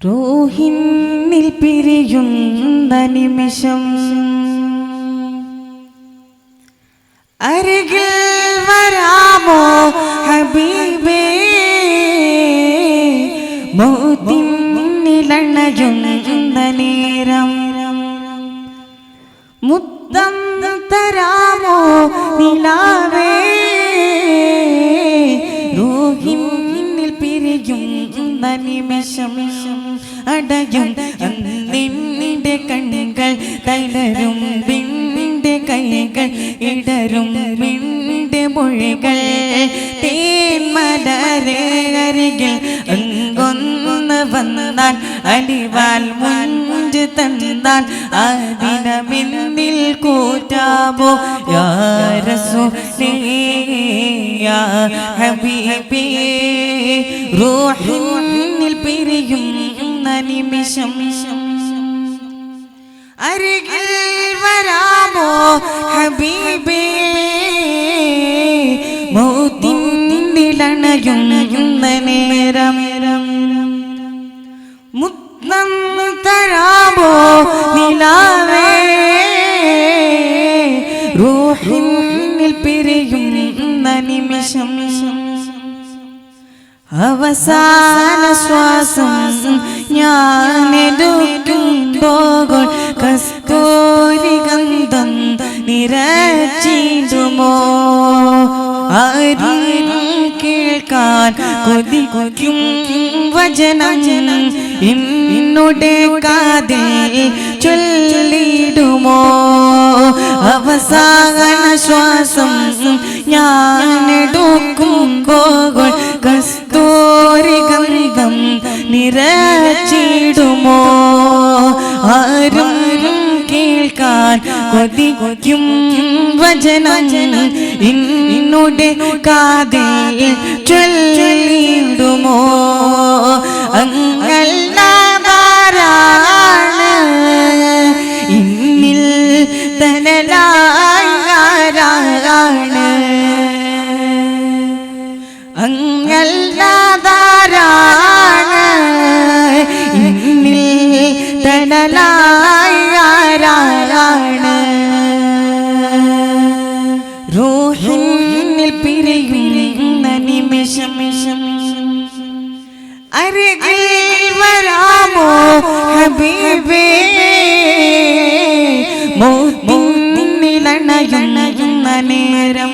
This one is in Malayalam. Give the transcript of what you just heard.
റൂഹിന്നിൽ പിരിയുന്ന നിമിഷം അരികിൽ വരാമോ ഹബീബേ, മൗത്തിനിലണയുന്ന നേരം മുത്തം തരാമോ നിലാവേ, റൂഹിന്നിൽ പിരിയുന്ന നിമിഷം അടയും നിന്റെ കണ്ണുകൾ തളരും നിന്റെ കൈകൾ ഇടരും നിന്റെ മൊഴികൾ തേന്മലരെ അരികിൽ അങ്ങൊന്ന് വന്നാൽ അലിവാൽ മുഞ്ച് തന്നാൽ അതിനമിന്നിൽ കൂറ്റാമോ യാ റസൂലേ യാ ഹബീബി, റൂഹിന്നിൽ പിരിയുന്ന നിമിഷം അരികിൽ വരാമോ ഹബീബേ, മൗത്തിനിലണയുന്ന നേരം മുത്തം തരാമോ നിലാവേ, റൂഹിന്നിൽ പിരിയുന്ന നിമിഷം അവസാന ശ്വാസം ഞാനെടുക്കുമ്പോൾ കസ്തൂരി ഗന്ധം നിറച്ചിടുമോ, ആരും കേൾക്കാൻ കൊതിക്കും വചനം എന്നുടെ കാതിൽ ചൊല്ലിടുമോ, അവസാന ശ്വാസം ഞാനെടുക്കുമ്പോൾ കസ്തൂരി ഗന്ധം നിറച്ചിടുമോ, ആരും കേൾക്കാൻ കൊതിക്കും വചനം എന്നുടെ കാതിൽ ചൊല്ലിടുമോ, അങ്ങല്ലാതാരാണ് ഇന്നിൽ തനലായാരാണ്, അങ്ങല്ലാതാരാണ് ഇന്നിൽ തനലായാരാണ്, റൂഹിന്നിൽ പിരിയുന്ന നിമിഷം അരികിൽ വരാമോ ഹബീബേ, മൗത്തിനിലണയുന്ന നേരം